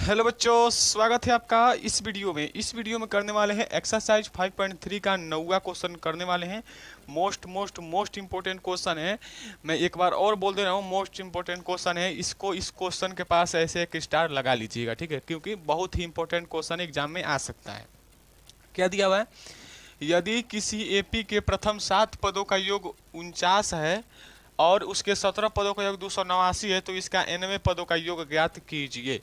Hello बच्चों, स्वागत है आपका इस वीडियो में करने वाले हैं एक्सरसाइज 5.3 का 9वां क्वेश्चन करने वाले हैं। मोस्ट इंपॉर्टेंट क्वेश्चन है। मैं एक बार और बोल दे रहा हूँ, मोस्ट इंपॉर्टेंट क्वेश्चन है। इस क्वेश्चन के पास ऐसे एक स्टार लगा लीजिएगा, ठीक है, क्योंकि बहुत ही इंपॉर्टेंट क्वेश्चन एग्जाम में आ सकता है। क्या दिया हुआ है? यदि किसी एपी के प्रथम 7 पदों का योग 49 है और उसके 17 पदों का योग 289 है, तो इसका 90 पदों का योग ज्ञात कीजिए।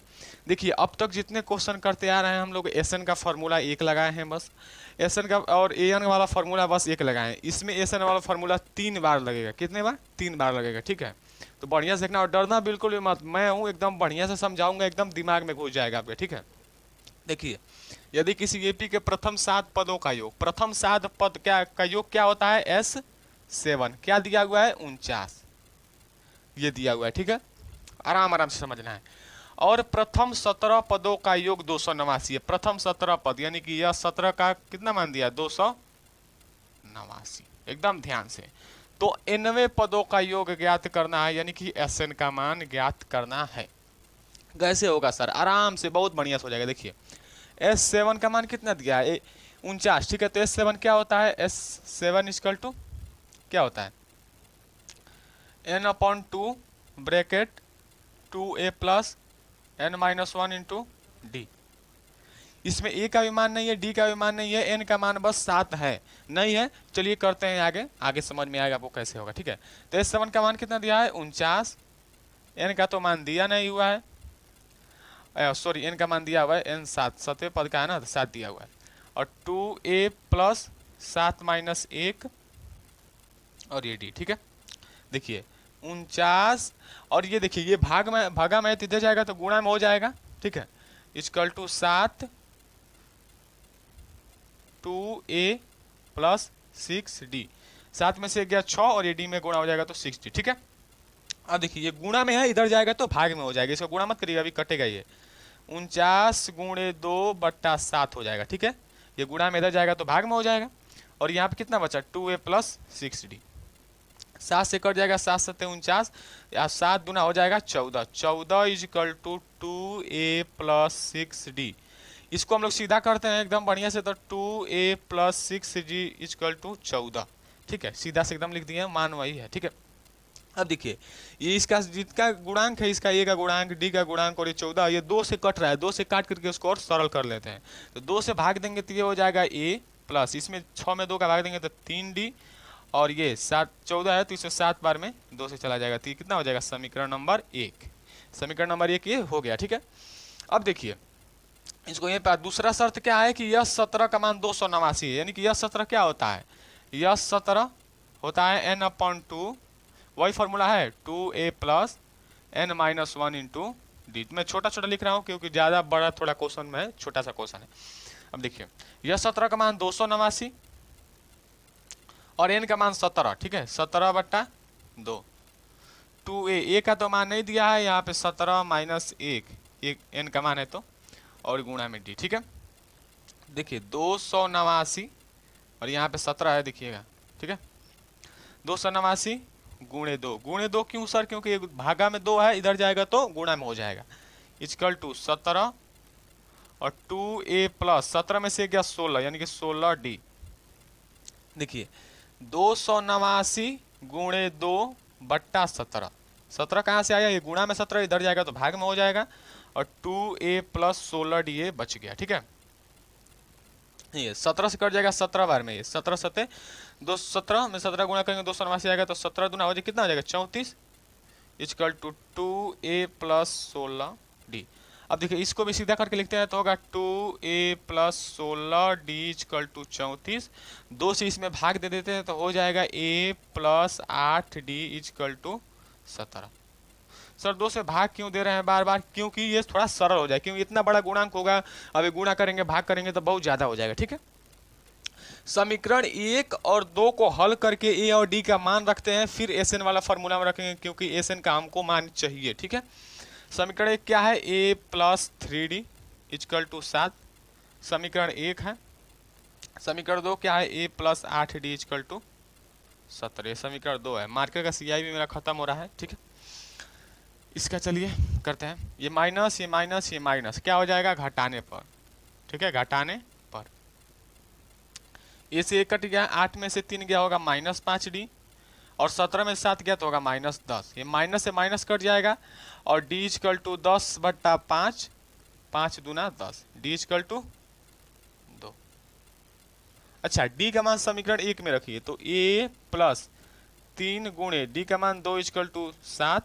देखिए, अब तक जितने क्वेश्चन करते आ रहे हैं हम लोग एसएन का फार्मूला एक लगाए हैं बस। एसएन का और एएन वाला फार्मूला बस एक लगाए हैं। इसमें एसएन वाला फार्मूला 3 बार लगेगा। कितने बार? 3 बार लगेगा, ठीक है। तो बढ़िया से देखना और डरना बिल्कुल भी मत। मैं हूँ एकदम बढ़िया से समझाऊंगा, एकदम दिमाग में घुस जाएगा आपके, ठीक है। देखिए, यदि किसी एपी के प्रथम 7 पदों का योग, प्रथम 7 पद क्या का योग क्या होता है? S7। क्या दिया हुआ है? 49। ये दिया हुआ है, ठीक है। आराम आराम से समझना है। और प्रथम 17 पदों का योग 289 है। प्रथम 17 पद यानी कि यह 17 का कितना मान दिया? 289। एकदम ध्यान से। तो 90 पदों का योग ज्ञात करना है, यानी कि एसएन का मान ज्ञात करना है। कैसे होगा सर? आराम से, बहुत बढ़िया से हो जाएगा। देखिए, S7 का मान कितना दिया है? 49, ठीक है। तो S7 क्या होता है? S7 इक्वल टू क्या होता है? n/2 bracket 2a plus n-1 into D. इसमें a का भी मान नहीं है, d का भी मान नहीं है, n का मान बस 7 है। नहीं है, चलिए करते हैं आगे, आगे समझ में आएगा आपको कैसे होगा, ठीक है। तो S7 का मान कितना दिया है? 49। n का तो मान दिया नहीं हुआ है, सॉरी, n का मान दिया हुआ है, n 7 7वें पद का है ना, तो 7 दिया हुआ है। और 2a प्लस 7-1 और ये d, ठीक है। देखिए 49, और ये देखिए, ये भागा में इधर जाएगा तो गुणा में हो जाएगा, ठीक है। Equal to 7 2a plus 6d। 7 में से गया 6 और ये d में गुणा हो जाएगा तो 6d, ठीक है। अब देखिए, ये गुणा में है, इधर जाएगा तो भाग में हो जाएगा। इसका गुणा मत करिएगा, अभी कटेगा ये। 49 गुणे 2/7 हो जाएगा, ठीक है। ये गुणा में इधर जाएगा तो भाग में हो जाएगा। और यहाँ पे कितना बचा? 2a plus 6d। 7 से कट जाएगा, 7 7 49, या 7 दूना हो जाएगा 14। 14 equal to 2a plus 6d। इसको हम लोग सीधा करते हैं एकदम बढ़िया से, तो 2a plus 6d equal to 14, ठीक है। सीधा से एकदम लिख दिए, मान वही है, ठीक है। अब देखिए, ये इसका जिसका गुणांक है, इसका a का गुणांक, d का गुणांक और ये 14, ये 2 से कट रहा है। 2 से काट करके उसको और सरल कर लेते हैं। तो 2 से भाग देंगे तो ये हो जाएगा a प्लस, इसमें 6 में 2 का भाग देंगे तो 3d, और ये 7 14 है तो इसमें 7 बार में 2 से चला जाएगा, तो ये कितना हो जाएगा? समीकरण नंबर 1। समीकरण नंबर 1 ये हो गया, ठीक है। अब देखिए, इसको ये पास दूसरा शर्त क्या है कि यह 17 का मान 289 है, यानी कि यह 17 क्या होता है? यह 17 होता है n/2, वही फॉर्मूला है 2a plus n-1 into D. मैं छोटा छोटा लिख रहा हूँ क्योंकि ज़्यादा बड़ा थोड़ा क्वेश्चन में छोटा सा क्वेश्चन है। अब देखिए, यह 17 का मान 289 और n का मान 17, ठीक है। 17/2। 2a का तो मान नहीं दिया है यहाँ पे, 17 माइनस 1 n का मान है तो, और गुणा में d, ठीक है। देखिए 289 और यहाँ पे 17 है, देखिएगा, ठीक है। 289 गुणे 2, गुणे 2 क्यों सर? क्योंकि भागा में 2 है, इधर जाएगा तो गुणा में हो जाएगा। इक्वल टू 17 और 2a प्लस 17 में से गया 16, यानी कि 16d। देखिए 289 गुणे 2/17। 17 कहाँ से आया? ये गुणा में 17 इधर जाएगा तो भाग में हो जाएगा, और 2a प्लस 16d ये बच गया, ठीक है। ये 17 से कट जाएगा 17 बार में, ये 17 सत्ते 217 में 17 गुणा करेंगे 289 आएगा, तो 17 दूना हो जाए कितना हो जाएगा? 34 equal to 2a plus 16d। अब देखिए, इसको भी सीधा करके लिखते हैं तो होगा 2a plus 16d equal to 34। 2 से इसमें भाग दे देते हैं तो हो जाएगा a plus 8d equal to 17। Sir 2 से भाग क्यों दे रहे हैं बार बार? क्योंकि ये थोड़ा सरल हो जाए, क्योंकि इतना बड़ा गुणांक होगा, अभी गुणा करेंगे भाग करेंगे तो बहुत ज़्यादा हो जाएगा, ठीक है। समीकरण 1 और 2 को हल करके ए और डी का मान रखते हैं, फिर एस एन वाला फॉर्मूला में रखेंगे, क्योंकि एस एन का हमको मान चाहिए, ठीक है। समीकरण 1 क्या है? a plus 3d equal to 7, समीकरण 1 है। समीकरण 2 क्या है? a plus 8d equal to 17, समीकरण 2 है। मार्कर का CI भी मेरा खत्म हो रहा है, ठीक है। इसका चलिए करते हैं, ये माइनस ये माइनस ये माइनस क्या हो जाएगा घटाने पर, ठीक है, घटाने पर। ए से 1 कट गया, 8 में से 3 गया होगा -5d, और 17 में 7 गया तो होगा -10। ये माइनस से माइनस कट जाएगा, और d इक्वल टू 10/5, 5 दूना 10, d इक्वल टू 2। अच्छा, d का मान समीकरण 1 में रखिए, तो a प्लस 3 गुणे d का मान 2 इक्वल टू 7,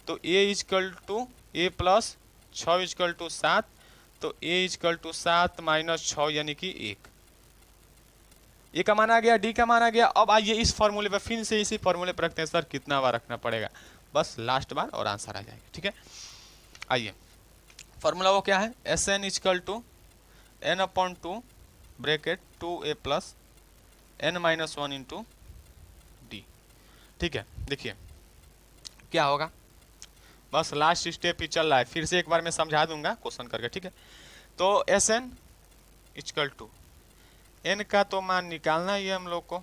तो a equal to a plus 6 equal to 7, तो a इक्वल टू 7 माइनस 6 यानी कि 1। ए का मान आ गया, डी का मान आ गया। अब आइए इस फॉर्मूले पर फिर से इसी फॉर्मूले पर रखते हैं। सर कितना बार रखना पड़ेगा, बस लास्ट बार और आंसर आ जाएगा, ठीक है। आइए फॉर्मूला वो क्या है, s n equal to n upon 2 bracket 2a plus n minus 1 into d, ठीक है। देखिए क्या होगा, बस लास्ट स्टेप ही चल रहा है, फिर से एक बार मैं समझा दूंगा क्वेश्चन करके, ठीक है। तो s n equal to n का तो मान निकालना ही है हम लोग को,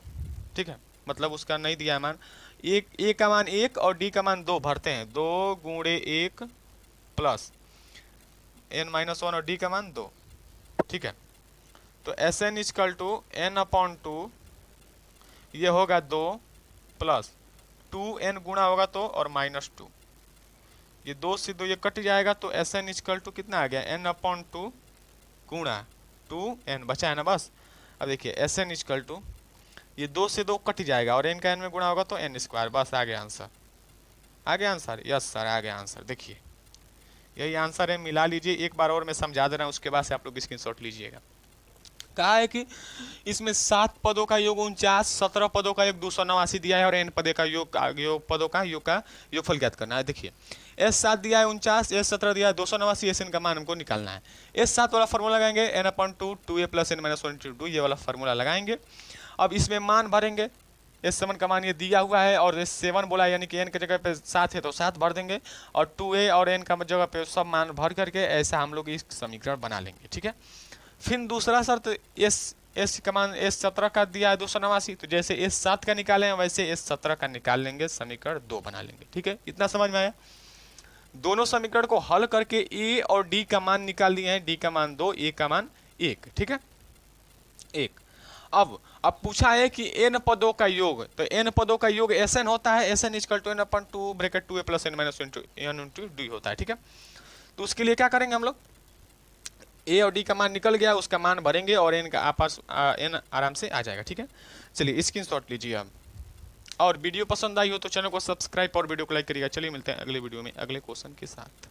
ठीक है, मतलब उसका नहीं दिया है मान, एक a का मान 1 और d का मान 2 भरते हैं, 2 गुणे 1 प्लस n माइनस 1 और d का मान 2, ठीक है। तो s n equal to n upon 2, ये होगा 2 प्लस 2n गुणा होगा तो और -2, ये 2 से 2 ये कट जाएगा, तो एस एन इक्वल टू कितना आ गया, n अपॉन 2 गुणा 2n बचा है ना बस। अब देखिए एस एन इक्वल टू ये 2 से 2 कट जाएगा और n का n में गुणा होगा तो n स्क्वायर, बस आ गया आंसर, आ गया आंसर, यस सर आ गया आंसर। देखिए यही आंसर है, मिला लीजिए, एक बार और मैं समझा दे रहा हूँ, उसके बाद से आप लोग स्क्रीनशॉट लीजिएगा। कहा है कि इसमें 7 पदों का योग 49, 17 पदों का योग 289 दिया है और n पदों का योग पदों का योगफल ज्ञात करना है। देखिए S7 दिया है 49, S17 दिया है 289, Sn का मान हमको निकालना है। S7 वाला फार्मूला लगाएंगे, n upon 2 2a plus n minus 1 2, ये वाला फार्मूला लगाएंगे। अब इसमें मान भरेंगे, S7 का मान ये दिया हुआ है और S7 बोला यानी कि n की जगह पे 7 है तो 7 भर देंगे, और 2a और n का जगह पे सब मान भर करके ऐसा हम लोग इस समीकरण बना लेंगे, ठीक है। फिर दूसरा शर्त, S का मान S17 का दिया है 289, तो जैसे S7 का निकाले हैं वैसे S17 का निकाल लेंगे, समीकरण 2 बना लेंगे, ठीक है। इतना समझ में आया। दोनों समीकरण को हल करके a और d का मान निकाल दिए हैं, d का मान 2, a का मान 1, ठीक है 1। अब पूछा है कि n पदों का योग, तो n पदों का योग Sn होता है, Sn equal to n upon 2 bracket 2a plus n minus n into d होता है, ठीक है। तो उसके लिए क्या करेंगे हम लोग, a और d का मान निकल गया, उसका मान भरेंगे और n का आपस n आराम से आ जाएगा, ठीक है। चलिए स्क्रीनशॉट लीजिए आप, और वीडियो पसंद आई हो तो चैनल को सब्सक्राइब और वीडियो को लाइक करिएगा। चलिए मिलते हैं अगले वीडियो में अगले क्वेश्चन के साथ।